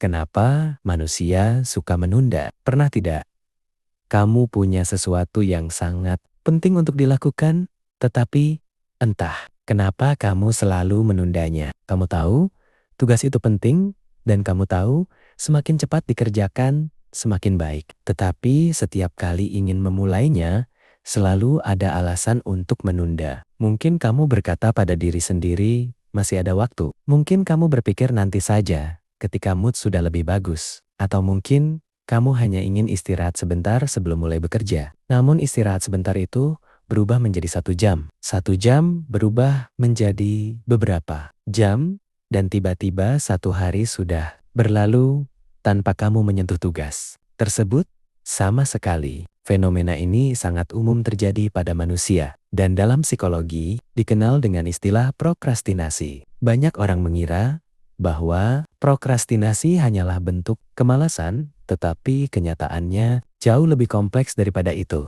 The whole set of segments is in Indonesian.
Kenapa manusia suka menunda? Pernah tidak kamu punya sesuatu yang sangat penting untuk dilakukan, tetapi entah kenapa kamu selalu menundanya? Kamu tahu tugas itu penting dan kamu tahu semakin cepat dikerjakan, semakin baik. Tetapi setiap kali ingin memulainya, selalu ada alasan untuk menunda. Mungkin kamu berkata pada diri sendiri, masih ada waktu. Mungkin kamu berpikir nanti saja, ketika mood sudah lebih bagus. Atau mungkin kamu hanya ingin istirahat sebentar sebelum mulai bekerja. Namun istirahat sebentar itu berubah menjadi 1 jam. 1 jam berubah menjadi beberapa jam, dan tiba-tiba 1 hari sudah berlalu tanpa kamu menyentuh tugas tersebut sama sekali. Fenomena ini sangat umum terjadi pada manusia, dan dalam psikologi dikenal dengan istilah prokrastinasi. Banyak orang mengira bahwa prokrastinasi hanyalah bentuk kemalasan, tetapi kenyataannya jauh lebih kompleks daripada itu.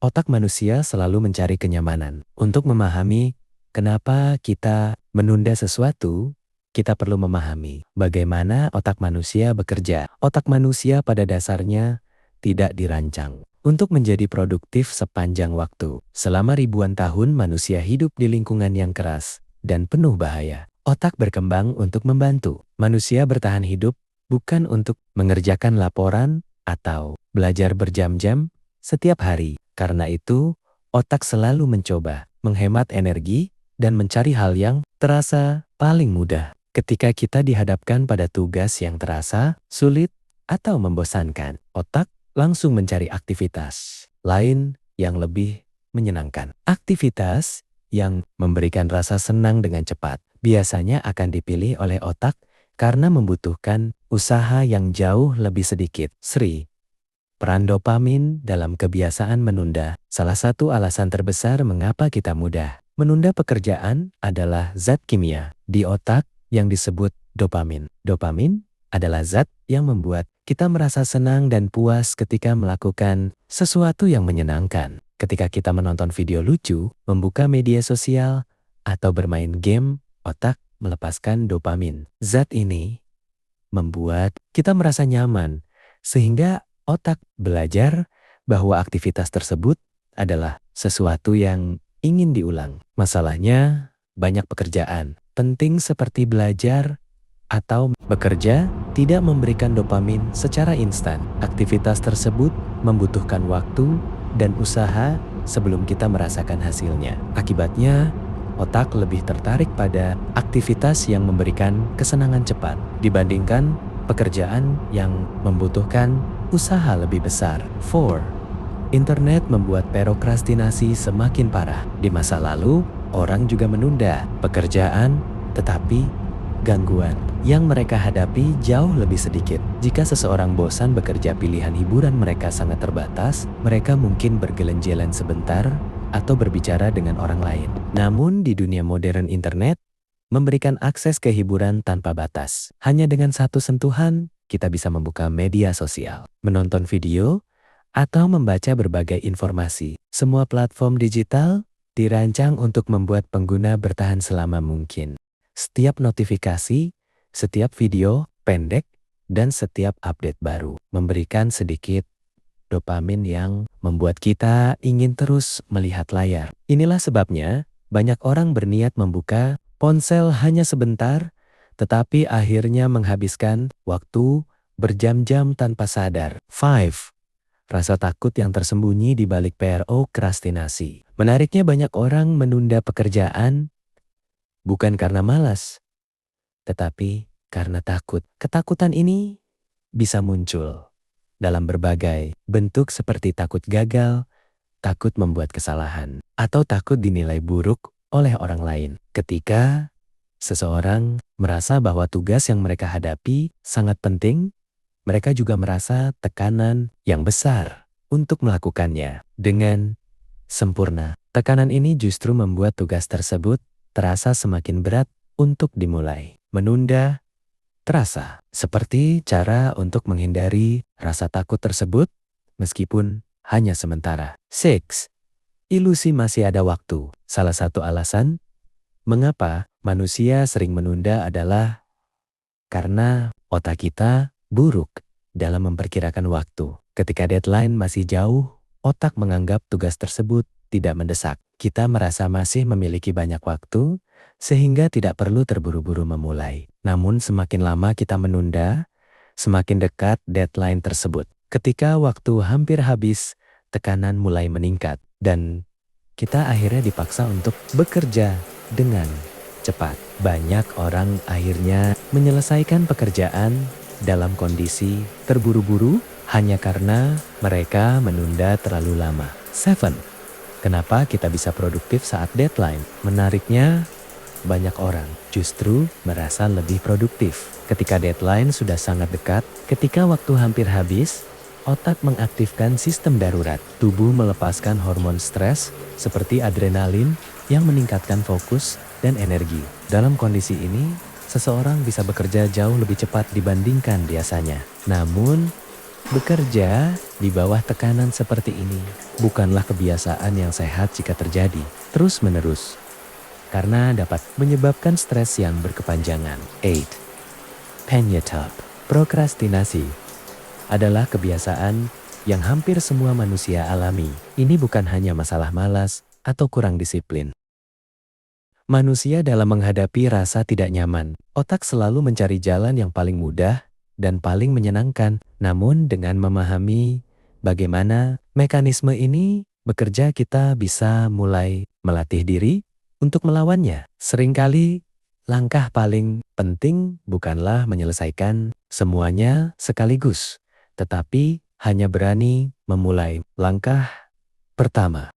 Otak manusia selalu mencari kenyamanan. Untuk memahami kenapa kita menunda sesuatu, kita perlu memahami bagaimana otak manusia bekerja. Otak manusia pada dasarnya tidak dirancang untuk menjadi produktif sepanjang waktu. Selama ribuan tahun manusia hidup di lingkungan yang keras dan penuh bahaya. Otak berkembang untuk membantu manusia bertahan hidup, bukan untuk mengerjakan laporan atau belajar berjam-jam setiap hari. Karena itu, otak selalu mencoba menghemat energi dan mencari hal yang terasa paling mudah. Ketika kita dihadapkan pada tugas yang terasa sulit atau membosankan, otak langsung mencari aktivitas lain yang lebih menyenangkan. Aktivitas yang memberikan rasa senang dengan cepat biasanya akan dipilih oleh otak karena membutuhkan usaha yang jauh lebih sedikit. Peran dopamin dalam kebiasaan menunda. Salah satu alasan terbesar mengapa kita mudah menunda pekerjaan adalah zat kimia di otak yang disebut dopamin. Dopamin adalah zat yang membuat kita merasa senang dan puas ketika melakukan sesuatu yang menyenangkan. Ketika kita menonton video lucu, membuka media sosial, atau bermain game, otak melepaskan dopamin. Zat ini membuat kita merasa nyaman, sehingga otak belajar bahwa aktivitas tersebut adalah sesuatu yang ingin diulang. Masalahnya, banyak pekerjaan penting seperti belajar atau bekerja tidak memberikan dopamin secara instan. Aktivitas tersebut membutuhkan waktu dan usaha sebelum kita merasakan hasilnya. Akibatnya, otak lebih tertarik pada aktivitas yang memberikan kesenangan cepat dibandingkan pekerjaan yang membutuhkan usaha lebih besar. 4. Internet membuat prokrastinasi semakin parah. Di masa lalu, orang juga menunda pekerjaan, tetapi gangguan yang mereka hadapi jauh lebih sedikit. Jika seseorang bosan bekerja, pilihan hiburan mereka sangat terbatas. Mereka mungkin berjalan-jalan sebentar atau berbicara dengan orang lain. Namun di dunia modern, internet memberikan akses ke hiburan tanpa batas. Hanya dengan satu sentuhan, kita bisa membuka media sosial, menonton video, atau membaca berbagai informasi. Semua platform digital dirancang untuk membuat pengguna bertahan selama mungkin. Setiap notifikasi, setiap video pendek, dan setiap update baru memberikan sedikit dopamin yang membuat kita ingin terus melihat layar. Inilah sebabnya banyak orang berniat membuka ponsel hanya sebentar, tetapi akhirnya menghabiskan waktu berjam-jam tanpa sadar. 5. Rasa takut yang tersembunyi di balik prokrastinasi. Menariknya, banyak orang menunda pekerjaan bukan karena malas, tetapi karena takut. Ketakutan ini bisa muncul dalam berbagai bentuk seperti takut gagal, takut membuat kesalahan, atau takut dinilai buruk oleh orang lain. Ketika seseorang merasa bahwa tugas yang mereka hadapi sangat penting, mereka juga merasa tekanan yang besar untuk melakukannya dengan sempurna. Tekanan ini justru membuat tugas tersebut terasa semakin berat untuk dimulai. Menunda terasa seperti cara untuk menghindari rasa takut tersebut, meskipun hanya sementara. 6. Ilusi masih ada waktu. Salah satu alasan mengapa manusia sering menunda adalah karena Otak kita buruk dalam memperkirakan waktu. Ketika deadline masih jauh, otak menganggap tugas tersebut tidak mendesak. Kita merasa masih memiliki banyak waktu, sehingga tidak perlu terburu-buru memulai. Namun semakin lama kita menunda, semakin dekat deadline tersebut. Ketika waktu hampir habis, tekanan mulai meningkat, dan kita akhirnya dipaksa untuk bekerja dengan cepat. Banyak orang akhirnya menyelesaikan pekerjaan dalam kondisi terburu-buru hanya karena mereka menunda terlalu lama. 7. Kenapa kita bisa produktif saat deadline? Menariknya, banyak orang justru merasa lebih produktif ketika deadline sudah sangat dekat. Ketika waktu hampir habis, otak mengaktifkan sistem darurat. Tubuh melepaskan hormon stres seperti adrenalin yang meningkatkan fokus dan energi. Dalam kondisi ini, seseorang bisa bekerja jauh lebih cepat dibandingkan biasanya. Namun, bekerja di bawah tekanan seperti ini bukanlah kebiasaan yang sehat jika terjadi terus-menerus, karena dapat menyebabkan stres yang berkepanjangan. 8. Penyetop. Prokrastinasi adalah kebiasaan yang hampir semua manusia alami. Ini bukan hanya masalah malas atau kurang disiplin. Manusia dalam menghadapi rasa tidak nyaman, otak selalu mencari jalan yang paling mudah dan paling menyenangkan. Namun dengan memahami bagaimana mekanisme ini bekerja, kita bisa mulai melatih diri untuk melawannya. Seringkali langkah paling penting bukanlah menyelesaikan semuanya sekaligus, tetapi hanya berani memulai langkah pertama.